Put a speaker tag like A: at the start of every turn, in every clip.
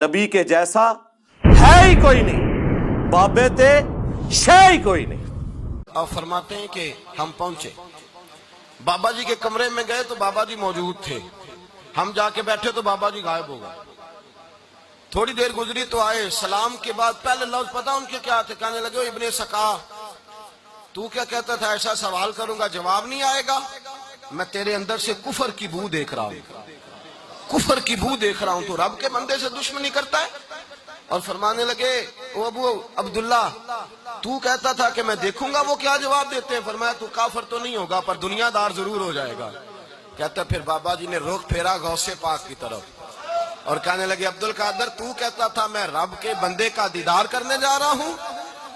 A: नबी के जैसा है ही कोई नहीं, बाबे ते शे ही कोई नहीं।
B: आप फरमाते हैं कि हम पहुंचे, बाबा जी के कमरे में गए तो बाबा जी मौजूद थे, हम जाके बैठे तो बाबा जी गायब हो गए। थोड़ी देर गुजरी तो आए, सलाम के बाद पहले लफ्ज पता उनके क्या थे, कहने लगे इब्ने सका, तू क्या कहता था ऐसा सवाल करूंगा जवाब नहीं आएगा, मैं तेरे अंदर से कुफर की बू देख रहा हूं, कुफर की बू देख रहा हूं, तो रब के बंदे से दुश्मनी करता है। और फरमाने लगे ओ अबू अब्दुल्ला, तू कहता था कि मैं देखूंगा वो क्या जवाब देते हैं। फरमाया तू काफिर तो नहीं होगा पर दुनियादार जरूर हो जाएगा। कहता फिर बाबा जी ने रुख फेरा गौसे पाक की तरफ और कहने लगे अब्दुल कादर, तू कहता था मैं रब के बंदे का दीदार करने जा रहा हूं।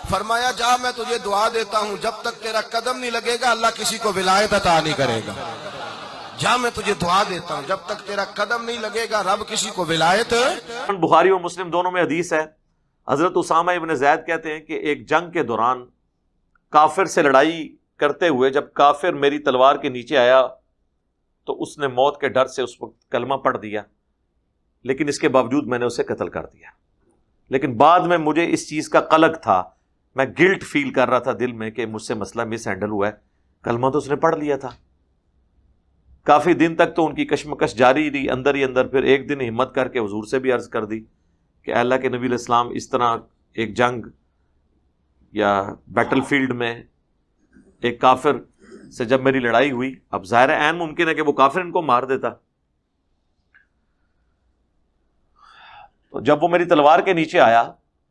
B: फरमाया जा, मैं तुझे दुआ देता हूं, जब तक तेरा कदम नहीं लगेगा अल्लाह किसी को विलायत अता नहीं करेगा। जा, मैं तुझे दुआ देता हूं, जब तक तेरा कदम नहीं लगेगा रब किसी को विलायत।
A: बुखारी और मुस्लिम दोनों में हदीस है, हजरत उसामा इब्न ज़ैद कहते हैं कि एक जंग के दौरान काफिर से लड़ाई करते हुए जब काफिर मेरी तलवार के नीचे आया तो उसने मौत के डर से उस वक्त कलमा पढ़ दिया, लेकिन इसके बावजूद मैंने उसे कत्ल कर दिया। लेकिन बाद में मुझे इस चीज़ का कलक था, मैं गिल्ट फील कर रहा था दिल में कि मुझसे मसला मिस हैंडल हुआ है, कलमा तो उसने पढ़ लिया था। काफ़ी दिन तक तो उनकी कशमकश जारी रही अंदर ही अंदर। फिर एक दिन हिम्मत करके हुजूर से भी अर्ज़ कर दी कि अल्लाह के नबी इस्लाम, इस तरह एक जंग या बैटल फील्ड में एक काफिर से जब मेरी लड़ाई हुई, अब ज़ाहिर है ऐन मुमकिन है कि वो काफिर इनको मार देता, तो जब वो मेरी तलवार के नीचे आया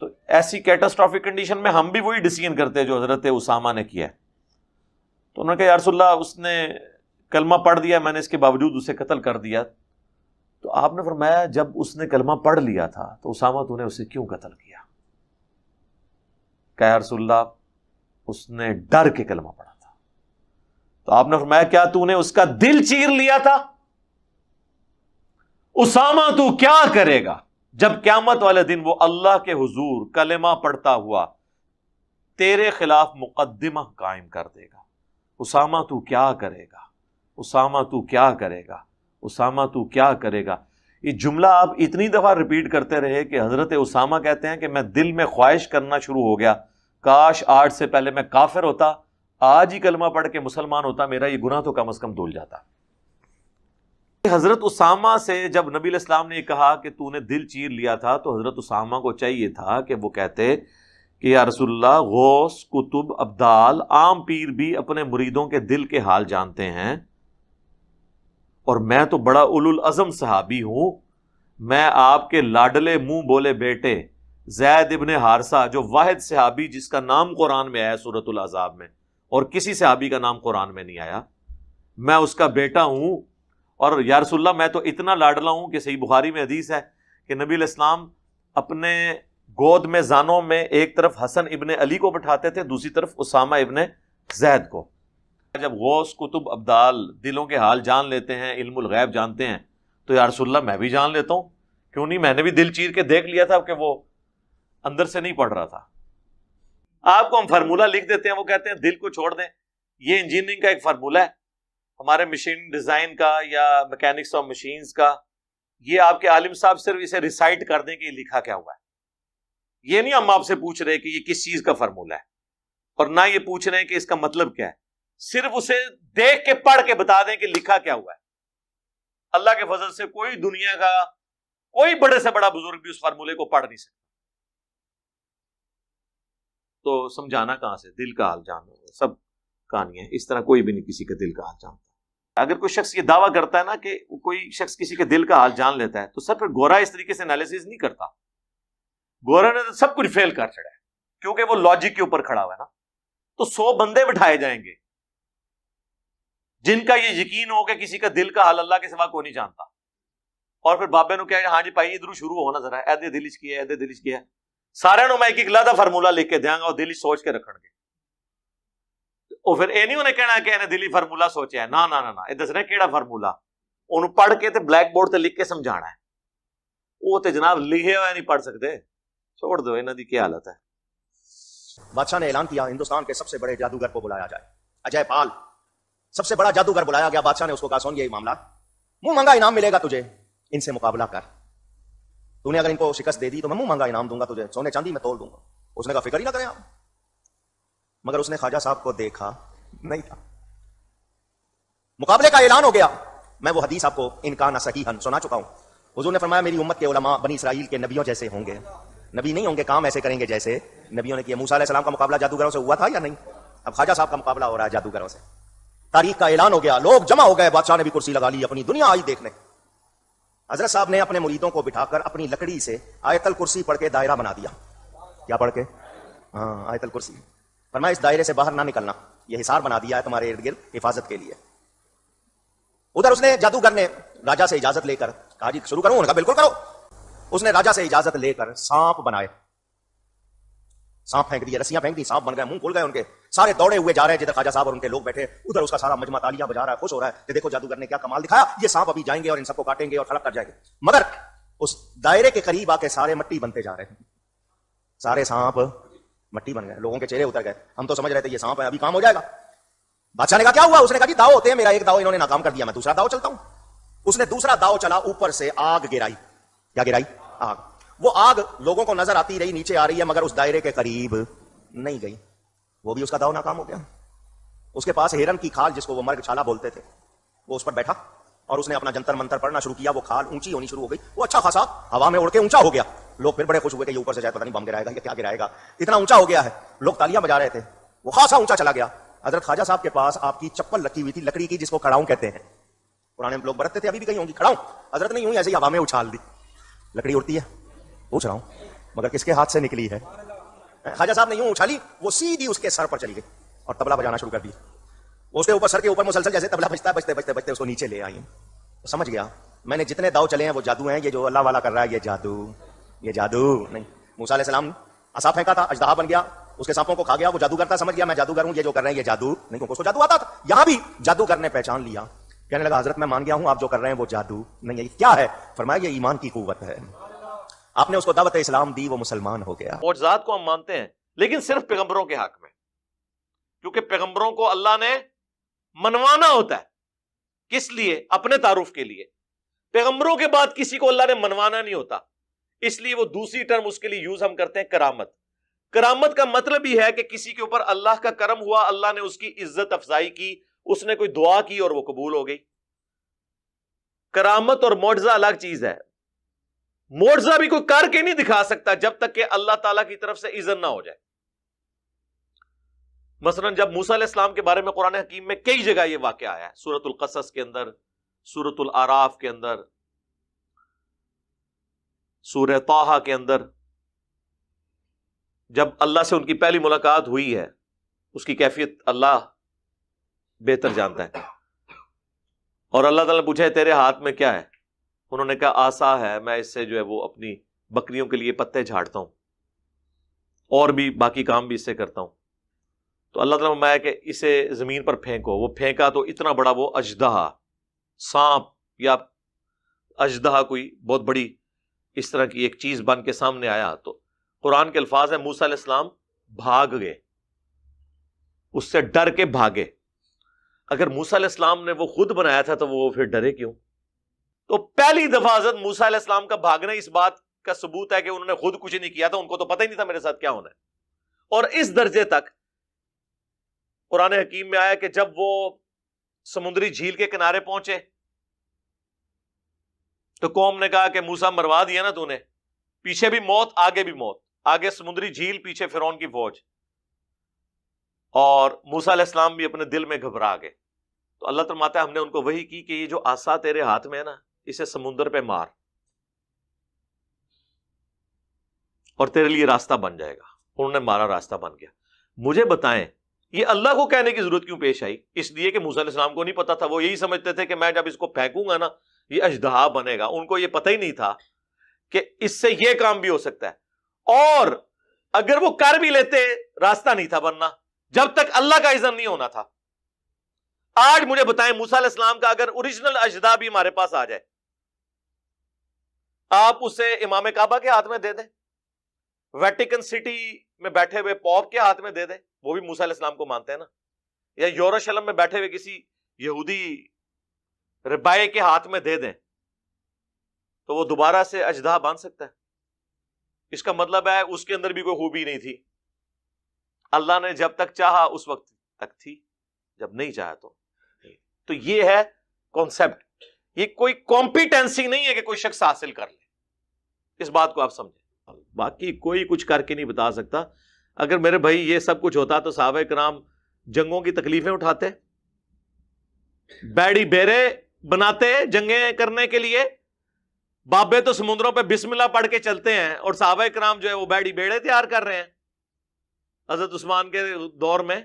A: तो ऐसी कैटास्ट्रॉफिक कंडीशन में हम भी वही डिसीजन करते हैं जो हजरत उसामा ने किया। तो उन्होंने कहा या रसूलल्लाह, उसने कलमा पढ़ दिया, मैंने इसके बावजूद उसे कत्ल कर दिया। तो आपने फरमाया जब उसने कलमा पढ़ लिया था तो उसामा तूने उसे क्यों कत्ल किया? कहा या रसूलल्लाह, उसने डर के कलमा पढ़ा था। तो आपने फरमाया क्या तूने उसका दिल चीर लिया था? उसामा तू क्या करेगा जब क़यामत वाले दिन वो अल्लाह के हुजूर कलमा पढ़ता हुआ तेरे खिलाफ मुकद्दिमा कायम कर देगा? उसामा तू क्या करेगा? उसामा तू क्या करेगा? उसामा तू क्या करेगा? ये जुमला आप इतनी दफा रिपीट करते रहे कि हजरत उसामा कहते हैं कि मैं दिल में ख्वाहिश करना शुरू हो गया, काश आज से पहले मैं काफिर होता, आज ही कलमा पढ़ के मुसलमान होता, मेरा ये गुनाह तो कम से कम धुल जाता। हजरत उसामा से जब नबी इस्लाम ने कहा कि तूने दिल चीर लिया था, तो हजरत उसामा को चाहिए था कि वो कहते कि या रसूलल्लाह, गौस, कुतुब, अब्दाल, आम पीर भी अपने मुरीदों के दिल के हाल जानते हैं, और मैं तो बड़ा उलुल अज़म सहाबी हूं, मैं आपके लाडले मुंह बोले बेटे ज़ैद इब्ने हारसा, जो वाहिद सहाबी जिसका नाम कुरान में आया सूरतुल अज़ाब में और किसी सहाबी का नाम कुरान में नहीं आया, मैं उसका बेटा हूं। और या रसूलल्लाह, मैं तो इतना लाडला हूं कि सही बुखारी में हदीस है कि नबी इस्लाम अपने गोद में जानों में एक तरफ हसन इब्ने अली को बिठाते थे, दूसरी तरफ उसामा इब्ने ज़ैद को। जब गौस, कुतुब, अब्दाल दिलों के हाल जान लेते हैं, इल्मुल गैब जानते हैं, तो या रसूलल्लाह मैं भी जान लेता हूं, क्यों नहीं? मैंने भी दिल चीर के देख लिया था कि वो अंदर से नहीं पढ़ रहा था। आपको हम फार्मूला लिख देते हैं, वो कहते हैं दिल को छोड़ दें। ये इंजीनियरिंग का एक फार्मूला है, हमारे मशीन डिजाइन का या मैकेनिक्स ऑफ मशीन्स का। ये आपके आलिम साहब सिर्फ इसे रिसाइट कर दें कि लिखा क्या हुआ है। ये नहीं हम आपसे पूछ रहे कि ये किस चीज का फार्मूला है, और ना ये पूछ रहे हैं कि इसका मतलब क्या है, सिर्फ उसे देख के पढ़ के बता दें कि लिखा क्या हुआ है। अल्लाह के फजल से कोई दुनिया का कोई बड़े से बड़ा बुजुर्ग भी उस फार्मूले को पढ़ नहीं सकता। तो समझाना कहां से, दिल का हाल जानना सब कहानी है। इस तरह कोई भी नहीं किसी का दिल का हाल जानता। अगर कोई शख्स ये दावा करता है ना कि कोई शख्स किसी के दिल का हाल जान लेता है, तो सर फिर गोरा इस तरीके से एनालिसिस नहीं करता। गोरा ने तो सब कुछ फेल कर चढ़ा है, क्योंकि वो लॉजिक के ऊपर खड़ा हुआ है ना। तो 100 बंदे बिठाए जाएंगे जिनका ये यकीन हो कि किसी का दिल का हाल अल्लाह के सिवा कोई नहीं जानता, और फिर बाबे नु क्या, हाँ जी भाई इधर शुरू होना जरा, ऐदे दिल किया, ऐदे दिल किया, सारे नु मैं एक लादा फार्मूला लिख के देंगा और दिल सोच के रखणगे। और फिर ये नहीं उन्हें कहना कि इन्हें दिली फार्मूला सोचा है, ना ना ना ना, ये दसना केड़ा फार्मूला, उन्हें पढ़ के ते ब्लैक बोर्ड ते लिख के समझाना है। वो तो जनाब लिखे हुए नहीं पढ़ सकते, छोड़ दो, इन्हों की क्या हालत है।
C: बादशाह ने ऐलान किया हिंदुस्तान के सबसे बड़े जादूगर को बुलाया जाए। अजय पाल सबसे बड़ा जादूगर बुलाया गया। बादशाह ने उसको कहा सुन, ये मामला, मुंह मंगा इनाम मिलेगा तुझे, इनसे मुकाबला कर। तूने अगर इनको शिकस्त दे दी तो मैं मुंह मांगा इनाम दूंगा तुझे, सोने चांदी में तोड़ दूंगा। उसने कहा फिक्र ही ना करें आप। मगर उसने ख्वाजा साहब को देखा नहीं था। मुकाबले का ऐलान हो गया। मैं वो हदीस आपको इनका ना सहीहन सुना चुका हूं। हुजूर ने फरमाया मेरी उम्मत के उलमा बनी इसराइल के नबियों जैसे होंगे, नबी नहीं होंगे, काम ऐसे करेंगे जैसे नबियों ने किया। मूसा अलैहि सलाम का मुकाबला जादूगरों से हुआ था या नहीं? अब ख्वाजा साहब का मुकाबला हो रहा है जादूगरों से। तारीख का ऐलान हो गया, लोग जमा हो गए, बादशाह ने भी कुर्सी लगा ली, अपनी दुनिया आई देखने। हजरत साहब ने अपने मुरीदों को बिठाकर अपनी लकड़ी से आयतल कुर्सी पढ़ के दायरा बना दिया। क्या पढ़ के? हाँ, आयतल कुर्सी। फरमाया इस दायरे से बाहर ना निकलना, यह हिसार बना दिया है तुम्हारे इर्द गिर्द हिफाजत के लिए। उधर उसने जादूगर ने राजा से इजाजत लेकर कहा जी शुरू करूं? उन्होंने कहा बिल्कुल करो। उसने राजा से इजाजत लेकर सांप बनाए, सांप फेंक दिए, रस्सियां फेंक दी, सांप बन गए, मुंह खुल गए उनके। सारे दौड़े हुए जा रहे हैं जिधर ख्वाजा साहब और उनके लोग बैठे, उधर उसका सारा मजमा तालियां बजा रहा है, खुश हो रहा है कि देखो जादूगर ने क्या कमाल दिखाया, ये सांप अभी जाएंगे और इन सबको काटेंगे और खड़क कर जाएंगे। मगर उस दायरे के करीब आके सारे मट्टी बनते जा रहे हैं, सारे सांप मट्टी बन गए, लोगों के चेहरे उतर गए। हम तो समझ रहे थे ये सांप है, अभी काम हो जाएगा। बादशाह ने कहा क्या हुआ? उसने कहा जी दाव होते हैं, मेरा एक दाव इन्होंने नाकाम कर दिया, मैं दूसरा दाव चलता हूं। उसने दूसरा दाव चला, ऊपर से आग गिराई। क्या गिराई? आग। वो आग लोगों को नजर आती रही, नीचे आ रही है, मगर उस दायरे के करीब नहीं गई। वो भी उसका दाव नाकाम हो गया। उसके पास हिरन की खाल, जिसको वो मर्ग छाला बोलते थे, वो उस पर बैठा और उसने अपना जंतर मंतर पढ़ना शुरू किया। वो खाल ऊंची होनी शुरू हो गई, वो अच्छा खासा हवा में उड़ के ऊंचा हो गया। लोग फिर बड़े खुश हुए कि ये ऊपर से जाए, पता नहीं बम गिराएगा या क्या गिराएगा, इतना ऊंचा हो गया है। लोग तालियां बजा रहे थे, वो खासा ऊंचा चला गया। हजरत ख्वाजा साहब के पास आपकी चप्पल रखी हुई थी, लकड़ी की, जिसको खड़ाऊं कहते हैं, पुराने लोग बरतते थे, अभी भी कहीं होंगी खड़ाऊं। हजरत ने यूं ही ऐसे ही हवा में उछाल दी। लकड़ी उड़ती है, पूछ रहा हूं, मगर किसके हाथ से निकली है? ख्वाजा साहब ने यूं उछाली, वो सीधी उसके सर पर चली गई और तबला बजाना शुरू कर दिया। उसके ऊपर, सर के ऊपर मुसलसल जैसे तबला बजता है, बजते बजते बजते उसको नीचे ले आई। तो समझ गया मैंने जितने दाव चले हैं वो जादू हैं, ये जो अल्लाह वाला कर रहा है ये जादू नहीं। मूसा अलैहि सलाम असा फेंका था, अजदहा बन गया, उसके सांपों को खा गया, वो जादूगर था, समझ गया मैं जादूगर हूं, ये जो कर रहे हैं ये जादू नहीं, क्योंकि उसको जादू आता था। यहां भी जादूगर ने पहचान लिया, कहने लगा हजरत मैं मान गया हूं, आप जो कर रहे हैं वो जादू नहीं है। क्या है? फरमाया ये ईमान की कुव्वत है। आपने उसको दावत इस्लाम दी, वो मुसलमान हो गया।
A: मौजज़ात को हम मानते हैं, लेकिन सिर्फ पैगंबरों के हक में, क्योंकि पैगंबरों को अल्लाह ने मनवाना होता है। किस लिए? अपने तारुफ के लिए। पैगंबरों के बाद किसी को अल्लाह ने मनवाना नहीं होता, इसलिए वो दूसरी टर्म उसके लिए यूज हम करते हैं, करामत। करामत का मतलब ही है कि किसी के ऊपर अल्लाह का करम हुआ, अल्लाह ने उसकी इज्जत अफजाई की, उसने कोई दुआ की और वो कबूल हो गई। करामत और मुअज्जा अलग चीज है। मुअज्जा भी कोई करके नहीं दिखा सकता जब तक कि अल्लाह ताला की तरफ से इज़्न ना हो जाए। मसलन जब मूसा अलैहिस्सलाम के बारे में कुरान हकीम में कई जगह यह वाक़या आया है, सूरतुल क़सस के अंदर, सूरतुल आराफ के अंदर, सूरह ताहा के अंदर, जब अल्लाह से उनकी पहली मुलाकात हुई है, उसकी कैफियत अल्लाह बेहतर जानता है। और अल्लाह ताला पूछा तेरे हाथ में क्या है? उन्होंने कहा आसा है, मैं इससे जो है वो अपनी बकरियों के लिए पत्ते झाड़ता हूं और भी बाकी काम भी इससे करता हूं। तो अल्लाह ताला फरमाया कि इसे जमीन पर फेंको। वो फेंका तो इतना बड़ा वो अजदहा, सांप या अजदहा, कोई बहुत बड़ी इस तरह की एक चीज बन के सामने आया। तो कुरान के अल्फाज है मूसा अलैहिस्सलाम भाग गए, उससे डर के भागे। अगर मूसा अलैहिस्सलाम ने वो खुद बनाया था तो वो फिर डरे क्यों? तो पहली दफा हज़रत मूसा अलैहिस्सलाम का भागना इस बात का सबूत है कि उन्होंने खुद कुछ नहीं किया था, उनको तो पता ही नहीं था मेरे साथ क्या होना है। और इस दर्जे तक कुरान हकीम में आया कि जब वो समुद्री झील के किनारे पहुंचे तो कौम ने कहा कि मूसा मरवा दिया ना तूने, पीछे भी मौत आगे भी मौत, आगे समुद्री झील पीछे फिरौन की फौज। और मूसा अलैहिस्सलाम भी अपने दिल में घबरा गए। तो अल्लाह फरमाता है हमने उनको वही की कि ये जो आसा तेरे हाथ में है ना, इसे समुद्र पे मार और तेरे लिए रास्ता बन जाएगा। उन्होंने मारा, रास्ता बन गया। मुझे बताएं ये अल्लाह को कहने की जरूरत क्यों पेश आई? इसलिए कि मूसा अलैहिस्सलाम को नहीं पता था, वो यही समझते थे कि मैं जब इसको फेंकूंगा ना ये अजदहा बनेगा। उनको ये पता ही नहीं था कि इससे ये काम भी हो सकता है। और अगर वो कर भी लेते रास्ता नहीं था बनना जब तक अल्लाह का इज़्न नहीं होना था। आज मुझे बताएं मूसा अलैहिस्सलाम का अगर ओरिजिनल अजदा भी हमारे पास आ जाए, आप उसे इमाम काबा के हाथ में दे दें, वेटिकन सिटी में बैठे हुए पॉप के हाथ में दे दें, वो भी मूसा अलैहिस्सलाम को मानते हैं ना, या यरूशलेम में बैठे हुए किसी यहूदी रबाए के हाथ में दे दें, تو وہ دوبارہ سے اژدھا باندھ سکتا ہے؟ اس کا مطلب ہے اس کے اندر بھی کوئی خوبی نہیں تھی. اللہ نے جب تک چاہا اس وقت تک تھی، جب نہیں چاہا تو نہیں. تو یہ ہے کانسیپٹ. یہ کوئی کمپیٹنسی نہیں ہے کہ کوئی شخص حاصل کر لے. اس بات کو آپ سمجھیں. باقی کوئی کچھ کر کے نہیں بتا سکتا. اگر میرے بھائی یہ سب کچھ ہوتا تو صحابہ کرام جنگوں کی تکلیفیں اٹھاتے، بیڑی بیرے بناتے جنگیں کرنے کے لیے. بابے تو سمندروں پہ بسم اللہ پڑھ کے چلتے ہیں، اور صحابہ کرام جو ہے وہ بیڑی بیڑے تیار کر رہے ہیں حضرت عثمان کے دور میں.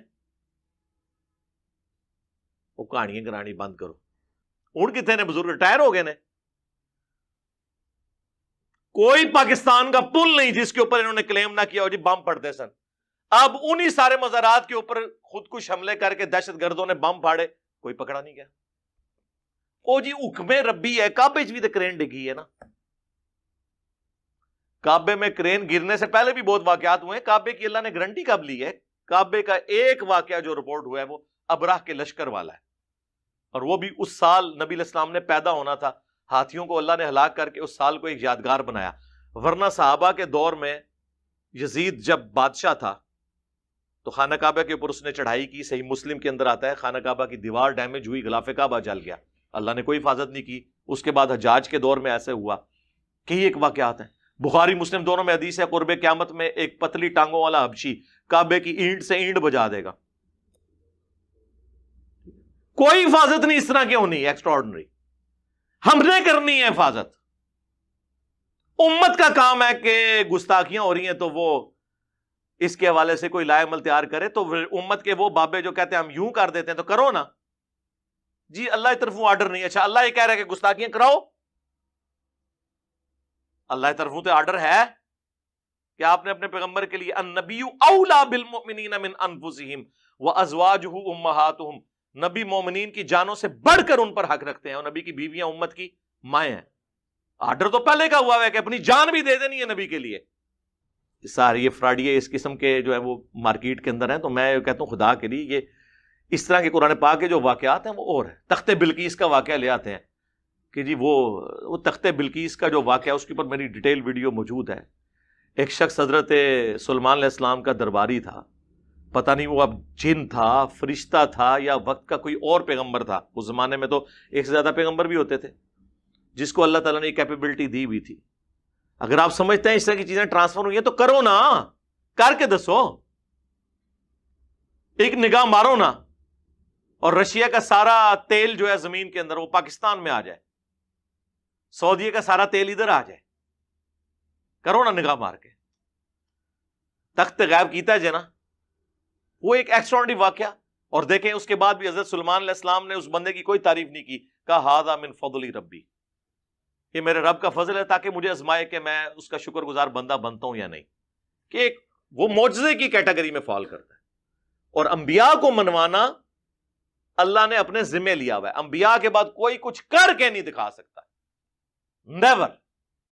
A: وہ کہانیاں کرانی بند کرو. اون کتنے نے بزرگ ریٹائر ہو گئے نے. کوئی پاکستان کا پل نہیں جس کے اوپر انہوں نے کلیم نہ کیا ہو جی بم پڑتے سن. اب انہی سارے مزارات کے اوپر خود کش حملے کر کے دہشت گردوں نے بم پھاڑے، کوئی پکڑا نہیں گیا. او جی حکم ربی ہے. کعبے بھی تو کرین ڈگی ہے نا. کعبے میں کرین گرنے سے پہلے بھی بہت واقعات ہوئے ہیں. کعبے کی اللہ نے گارنٹی کب لی ہے؟ کعبے کا ایک واقعہ جو رپورٹ ہوا ہے وہ ابراہ کے لشکر والا ہے، اور وہ بھی اس سال نبی علیہ السلام نے پیدا ہونا تھا. ہاتھیوں کو اللہ نے ہلاک کر کے اس سال کو ایک یادگار بنایا. ورنہ صحابہ کے دور میں یزید جب بادشاہ تھا تو خانہ کعبہ کے اوپر اس نے چڑھائی کی. صحیح مسلم کے اندر آتا ہے خانہ کعبہ کی دیوار ڈیمیج ہوئی، غلاف کعبہ جل گیا. اللہ نے کوئی حفاظت نہیں کی. اس کے بعد حجاج کے دور میں ایسے ہوا. کئی ایک واقعات ہیں. بخاری مسلم دونوں میں حدیث ہے قرب قیامت میں ایک پتلی ٹانگوں والا حبشی کعبے کی اینٹ سے اینٹ بجا دے گا. کوئی حفاظت نہیں اس طرح کی ہونی ایکسٹراڈنری. ہم نے کرنی ہے حفاظت. امت کا کام ہے کہ گستاخیاں ہو رہی ہیں تو وہ اس کے حوالے سے کوئی لائے عمل تیار کرے. تو امت کے وہ بابے جو کہتے ہیں ہم یوں کر دیتے ہیں تو کرو نا جی. اللہ کی طرفوں آرڈر نہیں. اچھا اللہ یہ کہہ رہا ہے کہ گستاخیاں کراؤ. اللہ کی طرفوں تو آرڈر ہے کہ آپ نے اپنے پیغمبر کے لیے النبی اولا بالمؤمنین من انفسہم وازواجہ امہاتہم. نبی مومنین کی جانوں سے بڑھ کر ان پر حق رکھتے ہیں، اور نبی کی بیویاں امت کی مائیں ہیں. آرڈر تو پہلے کا ہوا ہے کہ اپنی جان بھی دے دینی ہے نبی کے لیے. سارے یہ فراڈیے اس قسم کے جو ہے وہ مارکیٹ کے اندر ہیں. تو میں کہتا ہوں خدا کے لیے یہ اس طرح کے قرآن پاک کے جو واقعات ہیں وہ اور ہے. تخت بلقیس کا واقعہ لے آتے ہیں کہ جی وہ تخت بلقیس کا جو واقعہ اس کے اوپر میری ڈیٹیل ویڈیو موجود ہے. ایک شخص حضرت سلیمان علیہ السلام کا درباری تھا. پتہ نہیں وہ اب جن تھا، فرشتہ تھا، یا وقت کا کوئی اور پیغمبر تھا. اس زمانے میں تو ایک سے زیادہ پیغمبر بھی ہوتے تھے جس کو اللہ تعالیٰ نے کیپیبلٹی دی ہوئی تھی. اگر آپ سمجھتے ہیں اس طرح کی چیزیں ٹرانسفر ہوئی ہیں تو کرو نا، کر کے دسو. ایک نگاہ مارو نا، اور رشیا کا سارا تیل جو ہے زمین کے اندر وہ پاکستان میں آ جائے، سعودیہ کا سارا تیل ادھر آ جائے. کرو نا نگاہ مار کے. تخت غائب کیتا ہے نا، وہ ایک ایکسٹراڈنری واقعہ. اور دیکھیں اس کے بعد بھی حضرت سلیمان علیہ السلام نے اس بندے کی کوئی تعریف نہیں کی. کہا ھذا من فضل ربی، یہ میرے رب کا فضل ہے تاکہ مجھے آزمائے کہ میں اس کا شکر گزار بندہ بنتا ہوں یا نہیں. کہ ایک وہ معجزے کی کیٹیگری میں فال کرتا ہے. اور انبیاء کو منوانا اللہ نے اپنے ذمہ لیا ہوا ہے. انبیاء کے بعد کوئی کچھ کر کے نہیں دکھا سکتا. نیور.